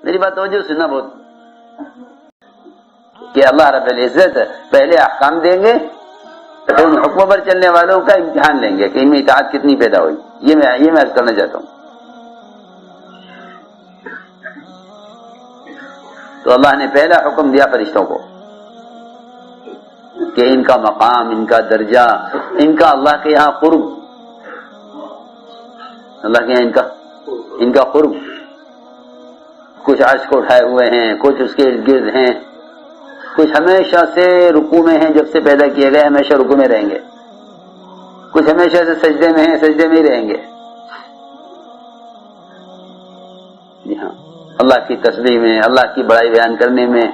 میری بات توجہ سننا بہت، کہ اللہ رب العزت پہلے احکام دیں گے تو ان حکموں پر چلنے والوں کا امتحان لیں گے کہ ان میں اطاعت کتنی پیدا ہوئی. یہ میں عرض کرنا چاہتا ہوں. تو اللہ نے پہلا حکم دیا فرشتوں کو کہ ان کا مقام، ان کا درجہ، ان کا اللہ کے یہاں قرب، اللہ کے یہاں ان کا قرب، کچھ عرش کو اٹھائے ہوئے ہیں، کچھ اس کے ارد گرد ہیں، کچھ ہمیشہ سے رکوع میں ہیں، جب سے پیدا کیے گئے ہمیشہ رکوع میں رہیں گے، کچھ ہمیشہ سے سجدے میں ہیں، سجدے میں ہی رہیں گے. جی ہاں، اللہ کی تسبیح میں، اللہ کی بڑائی بیان کرنے میں،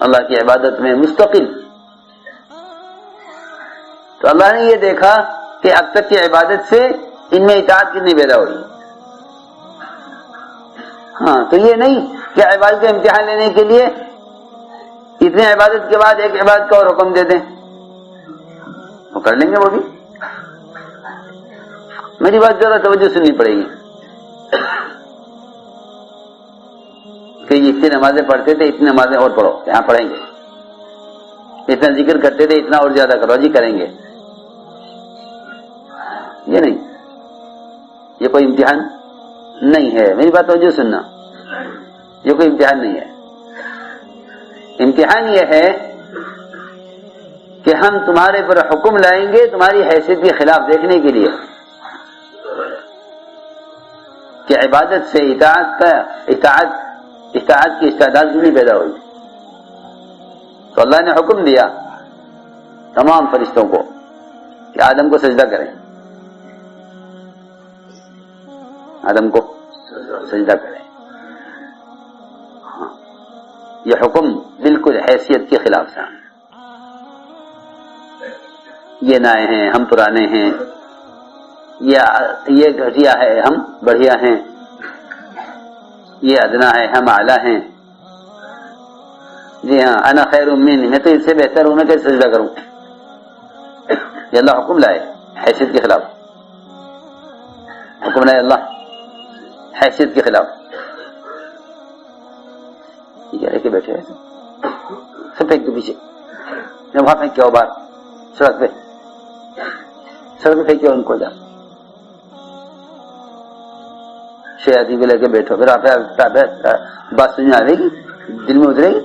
اللہ کی عبادت میں مستقل. تو اللہ نے یہ دیکھا کہ اب تک کی عبادت سے ان میں اطاعت کتنی پیدا ہوئی. ہاں، تو یہ نہیں کہ عبادت کا امتحان لینے کے لیے اتنے عبادت کے بعد ایک عبادت کا اور حکم دے دیں، وہ کر لیں گے وہ بھی. میری بات ذرا توجہ سننی پڑے گی کہ یہ اتنی نمازیں پڑھتے تھے، اتنی نمازیں اور پڑھو، یہاں پڑھیں گے. اتنا ذکر کرتے تھے، اتنا اور زیادہ کرو، جی کریں گے. یہ نہیں، یہ کوئی امتحان نہیں ہے. میری بات توجہ سننا، یہ کوئی امتحان نہیں ہے. امتحان یہ ہے کہ ہم تمہارے پر حکم لائیں گے تمہاری حیثیت کے خلاف دیکھنے کے لیے کہ عبادت سے اطاعت کی استعداد بھی نہیں پیدا ہوئی. تو اللہ نے حکم دیا تمام فرشتوں کو کہ آدم کو سجدہ کریں، آدم کو سجدہ کریں. ہاں، یہ حکم بالکل حیثیت کے خلاف تھا. یہ نائے ہیں، ہم پرانے ہیں، یہ گھٹیا ہے، ہم بڑھیا ہیں، یہ ادنا ہے، ہم اعلیٰ ہیں. جی ہاں، انا خیر منہ، میں تو اس سے بہتر ہوں، میں کیسے سجدہ کروں. یہ اللہ حکم لائے حیثیت کے خلاف، حکم لائے اللہ حیثیت کے خلاف. یہ کہہ رہے کہ بیٹھے ایسے سب پھینک دو پیچھے، وہاں پھینک کے آؤ باہر سڑک پہ پھینکے ان کو جا. شیاطین کو لے کے بیٹھو، پھر آپ بات سننے آئے گی، دل میں اترے گی.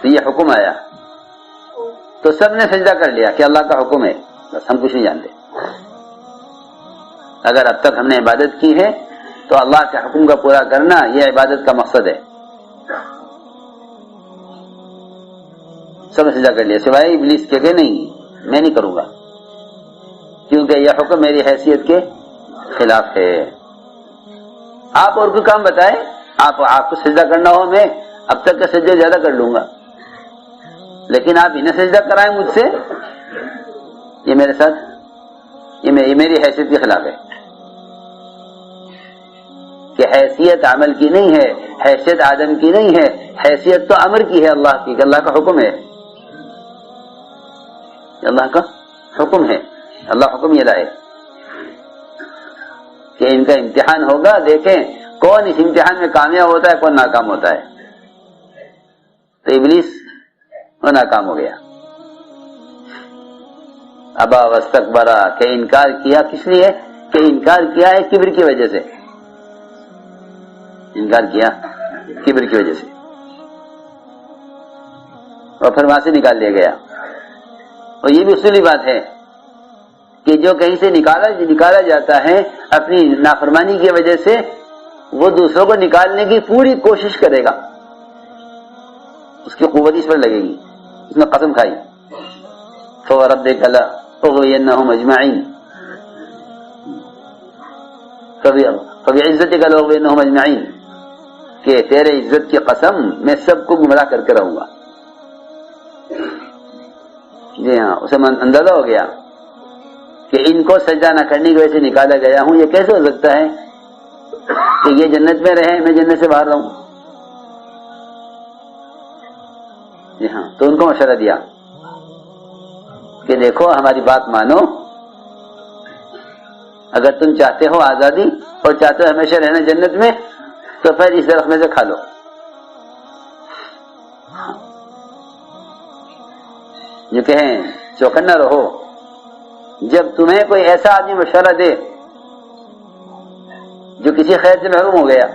تو یہ حکم آیا تو سب نے سجدہ کر لیا کہ اللہ کا حکم ہے، بس ہم کچھ نہیں جانتے. اگر اب تک ہم نے عبادت کی ہے تو اللہ کے حکم کا پورا کرنا یہ عبادت کا مقصد ہے. سب نے سجدہ کر لیا سوائے ابلیس کے کہ نہیں، میں نہیں کروں گا کیونکہ یہ حکم میری حیثیت کے خلاف ہے. آپ اور کوئی کام بتائیں، آپ کو سجدہ کرنا ہو، میں اب تک کا سجدہ زیادہ کر لوں گا، لیکن آپ انہیں سجدہ کرائیں مجھ سے، یہ میرے ساتھ، یہ میری حیثیت کے خلاف ہے. کہ حیثیت عمل کی نہیں ہے، حیثیت آدم کی نہیں ہے، حیثیت تو امر کی ہے اللہ کی، کہ اللہ کا حکم ہے، اللہ کا حکم ہے. اللہ حکم یہ لائے کہ ان کا امتحان ہوگا، دیکھیں کون اس امتحان میں کامیاب ہوتا ہے، کون ناکام ہوتا ہے. تو ابلیس وہ ناکام ہو گیا. ابا واستکبرا، کہ انکار کیا. کس لیے؟ کہ انکار کیا ہے کبر کی وجہ سے، انکار کیا کبر کی وجہ سے، اور پھر وہاں سے نکال دیا گیا. اور یہ بھی اصولی بات ہے کہ جو کہیں سے نکالا جاتا ہے اپنی نافرمانی کی وجہ سے، وہ دوسروں کو نکالنے کی پوری کوشش کرے گا، اس کی قوت اس پر لگے گی. اس نے قسم کھائی فوربک لأغوینہم اجمعین، فبعزتک لأغوینہم اجمعین، کہ تیرے عزت کی قسم میں سب کو گمراہ کر کے رہوں گا. جی ہاں، اسے اندازہ ہو گیا کہ ان کو سجدہ نہ کرنے کی وجہ سے نکالا گیا ہوں. یہ کیسے ہو سکتا ہے کہ یہ جنت میں رہے، میں جنت سے باہر رہوں. جی ہاں، تو ان کو مشورہ دیا کہ دیکھو ہماری بات مانو، اگر تم چاہتے ہو آزادی اور چاہتے ہو ہمیشہ رہنا جنت میں تو پھر اس درخت میں سے کھا لو. جو کہیں چوکنا رہو، جب تمہیں کوئی ایسا آدمی مشورہ دے جو کسی خیر سے محروم ہو گیا،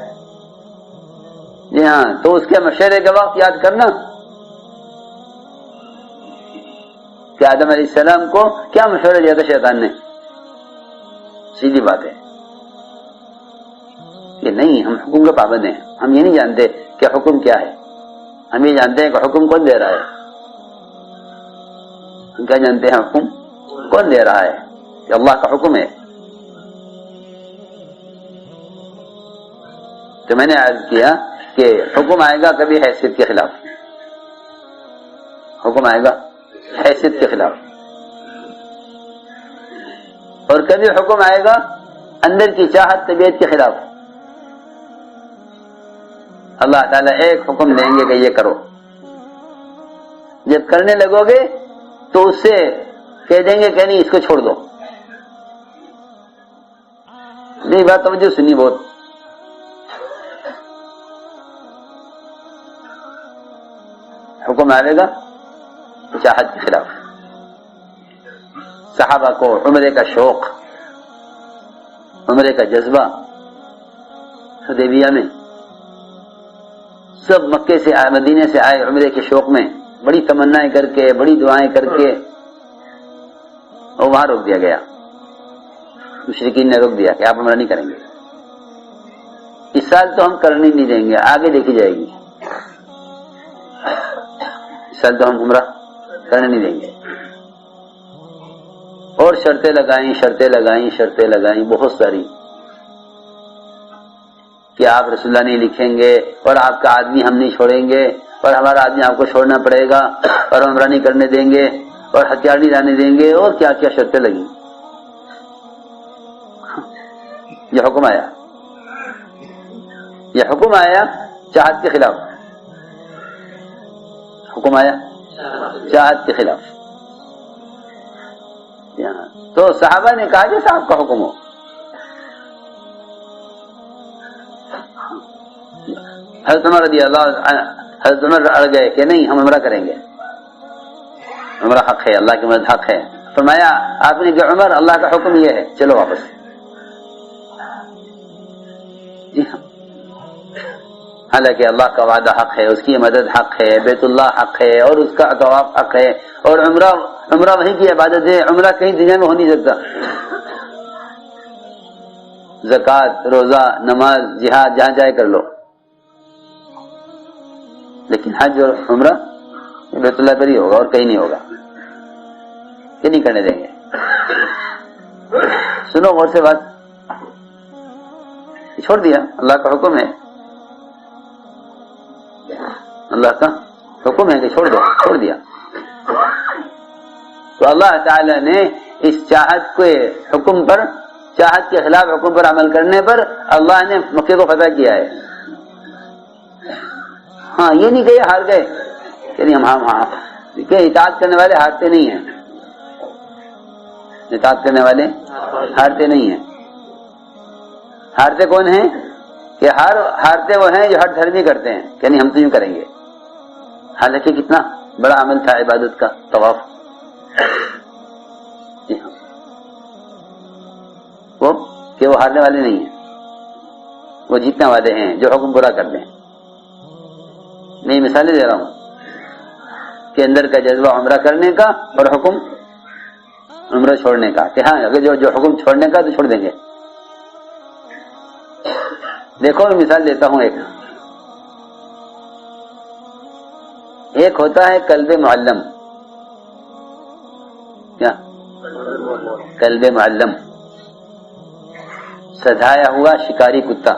جی ہاں، تو اس کے مشورے کے وقت یاد کرنا کہ آدم علیہ السلام کو کیا مشورہ دیا تھا شیطان نے. سیدھی بات ہے کہ نہیں، ہم حکم کے پابند ہیں. ہم یہ نہیں جانتے کہ حکم کیا ہے، ہم یہ جانتے ہیں کہ حکم کون دے رہا ہے. ہم کیا جانتے ہیں؟ حکم کون دے رہا ہے؟ کہ اللہ کا حکم ہے. تو میں نے عرض کیا کہ حکم آئے گا کبھی حیثیت کے خلاف، حکم آئے گا حیثیت کے خلاف، اور کبھی حکم آئے گا اندر کی چاہت طبیعت کے خلاف. اللہ تعالیٰ ایک حکم دیں گے کہ یہ کرو، جب کرنے لگو گے تو اس سے کہہ دیں گے کہ نہیں اس کو چھوڑ دو. نہیں بات توجہ سنی بہت. حکم آئے گا چاہت کے خلاف. صحابہ کو عمرے کا شوق، عمرے کا جذبہ، حدیبیہ میں سب مکے سے آئے، مدینے سے آئے عمرے کے شوق میں، بڑی تمنائیں کر کے، بڑی دعائیں کر کے، اور وہاں روک دیا گیا. مشرکین نے روک دیا کہ آپ عمرہ نہیں کریں گے. اس سال تو ہم کرنے نہیں دیں گے، آگے دیکھی جائے گی. اس سال تو ہم عمرہ کرنے نہیں دیں گے. اور شرطیں لگائیں، شرطیں لگائیں، شرطیں لگائیں بہت ساری، کہ آپ رسول اللہ نہیں لکھیں گے، اور آپ کا آدمی ہم نہیں چھوڑیں گے، اور ہمارا آدمی آپ کو چھوڑنا پڑے گا، اور ہم عمرہ نہیں کرنے دیں گے، اور ہتھیار نہیں لانے دیں گے، اور کیا کیا شرطیں لگیں. یہ حکم آیا، یہ حکم آیا چاہت کے خلاف. حکم آیا چاہت کے خلاف. تو صحابہ نے کہا جیسا آپ کا حکم ہو. حضرت عمر رضی اللہ عنہ، حضرت عمر اڑ گئے کہ نہیں ہم عمرہ کریں گے، عمرہ حق ہے، اللہ کی مدد حق ہے. فرمایا آپ نے کہ عمر اللہ کا حکم یہ ہے، چلو واپس. جی ہاں، حالانکہ اللہ کا وعدہ حق ہے، اس کی مدد حق ہے، بیت اللہ حق ہے، اور اس کا طواف حق ہے، اور عمرہ وہی کی عبادت ہے. عمرہ کہیں دنیا میں ہو نہیں سکتا. زکوٰۃ، روزہ، نماز، جہاد جہاں جائے کر لو، لیکن حج اور عمرہ بیت اللہ پر ہی ہوگا اور کہیں نہیں ہوگا. کہ نہیں کرنے دیں گے. سنو غور سے بات، چھوڑ دیا، اللہ کا حکم ہے، اللہ کا حکم ہے کہ چھوڑ دو، چھوڑ دیا. تو اللہ تعالی نے اس چاہت کے حکم پر، چاہت کے خلاف حکم پر عمل کرنے پر اللہ نے مکے کو فتح کیا ہے. ہاں یہ نہیں کہ یہ ہار گئے، کہ نہیں ہم کہ اطاعت کرنے والے ہارتے نہیں ہیں. اطاعت کرنے والے ہارتے نہیں ہیں. ہارتے کون ہیں؟ کہ ہارتے وہ ہیں جو ہر دھرمی کرتے ہیں کہ نہیں ہم تو یوں کریں گے. حالانکہ کتنا بڑا عمل تھا عبادت کا طواف. جی ہاں، وہ ہارنے والے نہیں ہیں، وہ جیتنے والے ہیں جو حکم پورا کر دیں. میں مثالیں دے رہا ہوں کہ اندر کا جذبہ عمرہ کرنے کا اور حکم عمرہ چھوڑنے کا، کہ ہاں اگر جو حکم چھوڑنے کا تو چھوڑ دیں گے. دیکھو میں مثال دیتا ہوں. ایک ہوتا ہے کلب معلم. کیا کلب معلم؟ سدھایا ہوا شکاری کتا.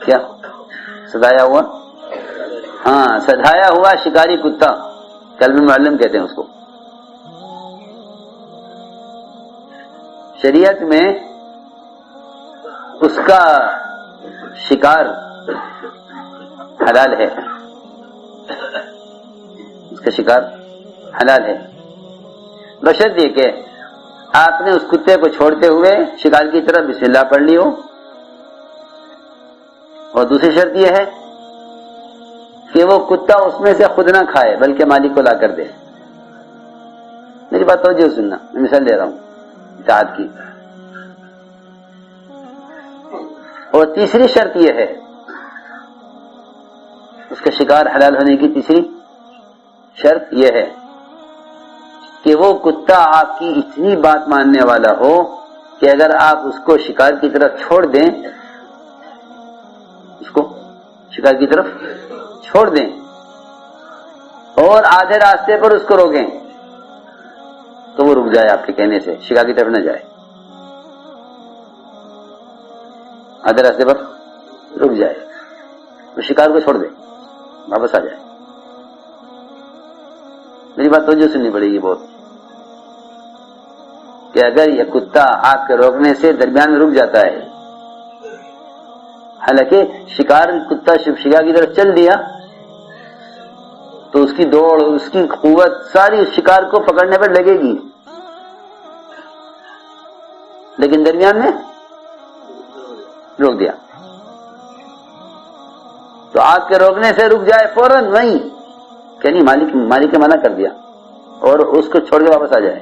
کیا سدھایا ہوا؟ ہاں، سدھایا ہوا شکاری کتا کلب معلم کہتے ہیں اس کو. شریعت میں اس کا شکار حلال ہے، اس کا شکار حلال ہے، بشرط یہ کہ آپ نے اس کتے کو چھوڑتے ہوئے شکار کی طرف بسم اللہ پڑھ لی ہو، اور دوسری شرط یہ ہے کہ وہ کتا اس میں سے خود نہ کھائے بلکہ مالک کو لا کر دے. میری بات توجہ سننا، میں مثال دے رہا ہوں اطاعت کی. اور تیسری شرط یہ ہے، اس کا شکار حلال ہونے کی تیسری شرط یہ ہے کہ وہ کتا آپ کی اتنی بات ماننے والا ہو کہ اگر آپ اس کو شکار کی طرف چھوڑ دیں، اس کو شکار کی طرف چھوڑ دیں اور آدھے راستے پر اس کو روکیں تو وہ رک جائے آپ کے کہنے سے، شکار کی طرف نہ جائے. آدھے راستے پر رک جائے تو شکار کو چھوڑ دے، واپس آ جائے. میری بات توجہ سننی پڑے گی بہت، کہ اگر یہ کتا آپ کے روکنے سے درمیان میں رک جاتا ہے، حالانکہ کتا شکار کی طرف چل دیا تو اس کی دوڑ، اس کی قوت ساری اس شکار کو پکڑنے پر لگے گی، لیکن درمیان میں روک دیا تو آپ کے روکنے سے رک جائے فوراً وہیں کہ نہیں، مالک نے منع کر دیا اور اس کو چھوڑ کے واپس آ جائے.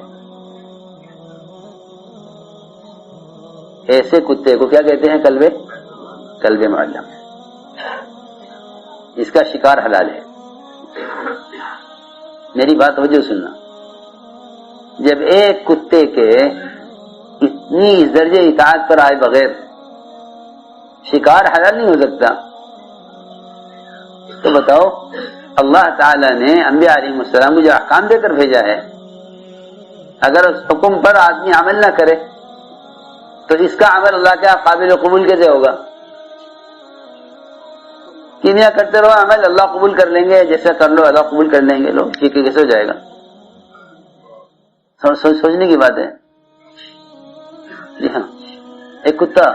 ایسے کتے کو کیا کہتے ہیں؟ کلب معلم. اس کا شکار حلال ہے. میری بات توجہ سننا، جب ایک کتے کے اتنی درجے اطاعت پر آئے بغیر شکار حلال نہیں ہو سکتا، تو بتاؤ اللہ تعالی نے انبیاء علیہ السلام کو جو احکام دے کر بھیجا ہے، اگر اس حکم پر آدمی عمل نہ کرے تو اس کا عمل اللہ کے قابل قبول کیسے ہوگا؟ کینیا کرتے رہو عمل اللہ قبول کر لیں گے، جیسا کر لو اللہ قبول کر لیں گے، لوگ یہ کیسے ہو جائے گا؟ سوچنے کی بات ہے. جی ہاں، ایک کتا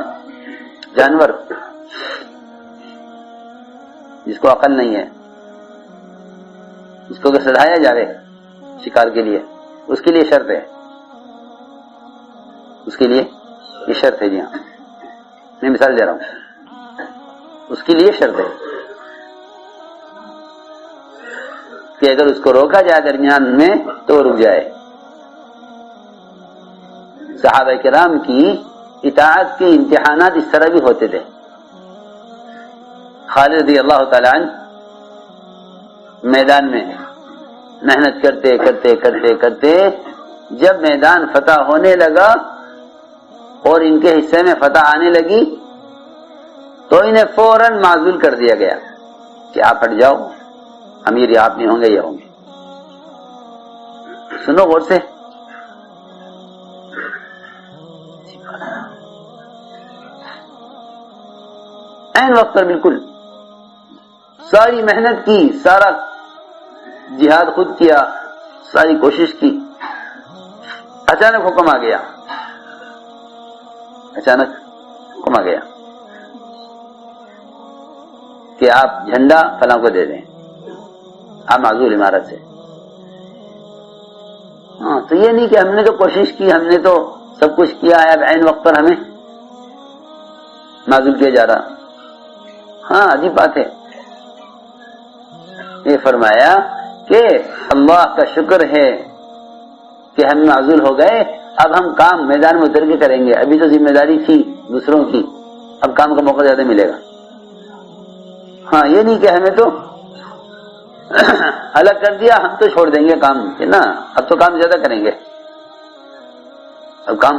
جانور جس کو عقل نہیں ہے، اس کو اگر سدھایا جائے شکار کے لیے، اس کے لیے شرط ہے، اس کے لیے یہ شرط ہے. جی ہاں، میں مثال دے رہا ہوں. اس کے لیے شرط ہے کہ اگر اس کو روکا جائے درمیان میں تو رک جائے. صحابہ کرام کی اطاعت کے امتحانات اس طرح بھی ہوتے تھے. خالد رضی اللہ تعالی عنہ میدان میں محنت کرتے کرتے کرتے کرتے جب میدان فتح ہونے لگا اور ان کے حصے میں فتح آنے لگی تو انہیں فوراً معزول کر دیا گیا کہ آپ ہٹ جاؤ، امیر یا آپ نہیں ہوں گے یا ہوں گے. سنو غور سے، عین وقت پر بالکل ساری محنت کی، سارا جہاد خود کیا، ساری کوشش کی، اچانک حکم آ گیا، اچانک حکم آ گیا کہ آپ جھنڈا فلاں کو دے دیں، آپ معزول عمارت سے. ہاں، تو یہ نہیں کہ ہم نے تو کوشش کی، ہم نے تو سب کچھ کیا ہے، اب عین وقت پر ہمیں معزول کیا جا رہا. ہاں، عجیب بات ہے. یہ فرمایا کہ اللہ کا شکر ہے کہ ہم معزول ہو گئے، اب ہم کام میدان میں اتر کے کریں گے. ابھی تو ذمہ داری تھی دوسروں کی، اب کام کا موقع زیادہ ملے گا. ہاں، یہ نہیں کہ ہمیں تو الگ کر دیا، ہم تو چھوڑ دیں گے کام نا، اب تو کام زیادہ کریں گے، اب کام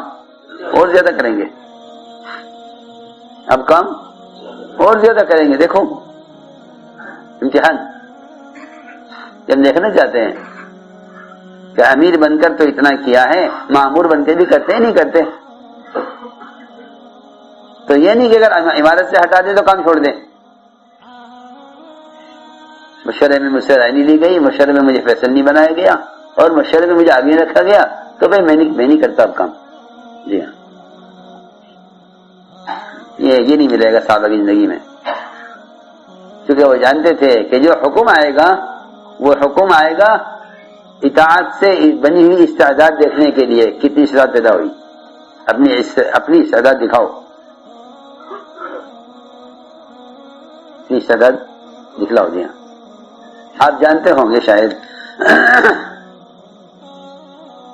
اور زیادہ کریں گے، اب کام اور زیادہ کریں گے. دیکھو امتحان، جب دیکھنا چاہتے ہیں کہ امیر بن کر تو اتنا کیا ہے، مامور بن کے بھی کرتے ہی نہیں کرتے. تو یہ نہیں کہ اگر عمارت سے ہٹا دیں تو کام چھوڑ دیں. مشورے میں مجھ سے رائے نہیں لی گئی، مشورے میں مجھے فیصل نہیں بنایا گیا، اور مشورے میں مجھے آگے رکھا گیا، تو بھائی میں نہیں کرتا اب کام. جی ہاں، یہ نہیں ملے گا صحابہ کی زندگی میں، کیونکہ وہ جانتے تھے کہ جو حکم آئے گا وہ حکم آئے گا اطاعت سے بنی ہوئی استعداد دیکھنے کے لیے کتنی استعداد پیدا ہوئی؟ اپنی استعداد دکھاؤ، اپنی استعداد دکھلاؤ. جی ہاں، آپ جانتے ہوں گے شاید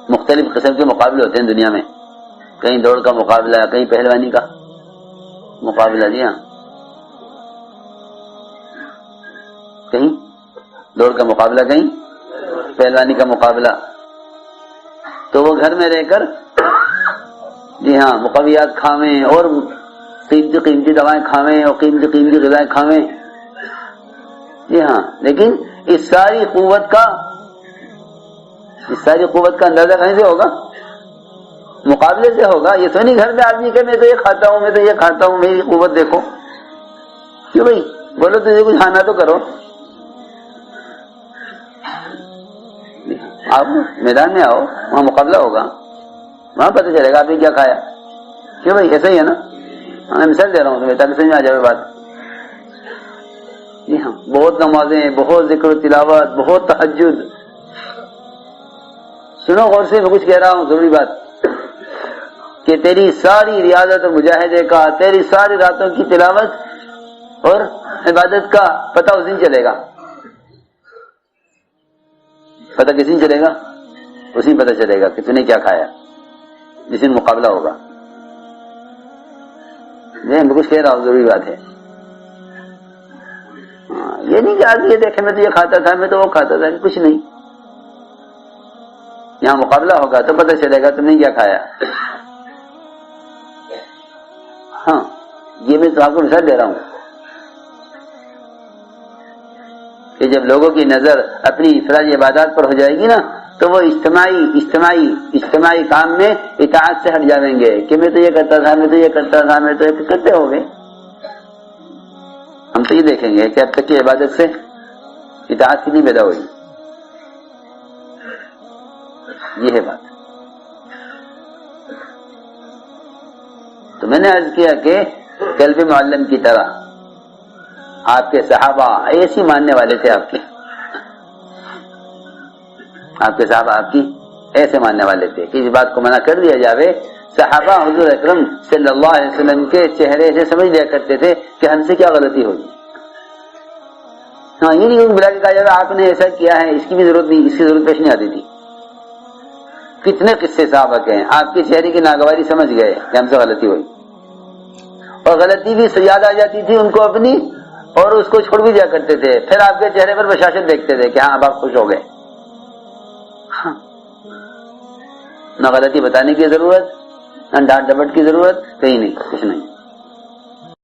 مختلف قسم کے مقابلے ہوتے ہیں دنیا میں. کہیں دوڑ کا مقابلہ، کہیں پہلوانی کا مقابلہ. جی ہاں، کہیں دوڑ کا مقابلہ، کہیں پہلوانی کا مقابلہ. تو وہ گھر میں رہ کر جی ہاں مقویات کھاویں اور قیمتی قیمتی دوائیں کھاویں اور قیمتی قیمتی غذائیں کھاویں. جی ہاں، لیکن اس ساری قوت کا اندازہ کہیں سے ہوگا؟ مقابلے سے ہوگا. یہ تو نہیں گھر میں آدمی کہ میں تو یہ کھاتا ہوں، میں تو یہ کھاتا ہوں، میری قوت دیکھو. کیوں بھائی بولو تجھے کچھ کھانا تو کرو. آپ میدان میں آؤ، وہاں مقابلہ ہوگا، وہاں پتہ چلے گا آپ نے کیا کھایا. کیوں بھائی ایسا ہی ہے نا؟ میں مثال دے رہا ہوں تمہیں تاکہ سمجھ میں آ جائے بات. جی ہاں، بہت نمازیں، بہت ذکر و تلاوت، بہت تہجد. سنو غور سے، میں کچھ کہہ رہا ہوں ضروری بات، کہ تیری ساری ریاضت و مجاہدے کا، تیری ساری راتوں کی تلاوت اور عبادت کا پتہ اس دن چلے گا. پتہ کس دن چلے گا؟ اس دن پتہ چلے گا کہ تو نے کیا کھایا، جس دن مقابلہ ہوگا. میں کچھ کہہ رہا ہوں ضروری بات ہے. یہ نہیں کہ آدمی یہ دیکھے میں تو یہ کھاتا تھا، میں تو وہ کھاتا تھا، کچھ نہیں. یہاں مقابلہ ہوگا تو پتہ چلے گا تم نے کیا کھایا. ہاں، یہ میں تو آپ کو مثال دے رہا ہوں کہ جب لوگوں کی نظر اپنی افرادی عبادات پر ہو جائے گی نا، تو وہ اجتماعی کام میں اطاعت سے ہٹ جائیں گے کہ میں تو یہ کرتا تھا، میں تو یہ کرتا تھا، میں تو یہ کرتے ہو گے. ہم تو یہ دیکھیں گے کہ اب تک کی عبادت سے اطاعت کتنی پیدا ہوئی. یہ ہے بات. تو میں نے عرض کیا کہ قلب معلم کی طرح آپ کے صحابہ ایسی ماننے والے تھے، آپ کے صحابہ آپ کی ایسے ماننے والے تھے کہ اس بات کو منع کر دیا جاوے. صحابہ حضور اکرم صلی اللہ علیہ وسلم کے چہرے سے سمجھ لیا کرتے تھے کہ ہم سے کیا غلطی ہوگی. ہاں، یہ نہیں بلا کے کہا جائے آپ نے ایسا کیا ہے، اس کی بھی ضرورت نہیں، اس کی ضرورت پیش نہیں آتی تھی. کتنے قصے صحابہ کے ہیں، آپ کے چہرے کی ناگواری سمجھ گئے کہ ہم سے غلطی ہوئی، اور غلطی بھی یاد آ جاتی تھی ان کو اپنی، اور اس کو چھوڑ بھی دیا کرتے تھے. پھر آپ کے چہرے پر بشاشت دیکھتے تھے کہ ہاں اب آپ خوش ہو گئے. ہاں، نہ غلطی بتانے کی ضرورت، نہ ڈانٹ ڈپٹ کی ضرورت، کہیں نہیں، کچھ نہیں.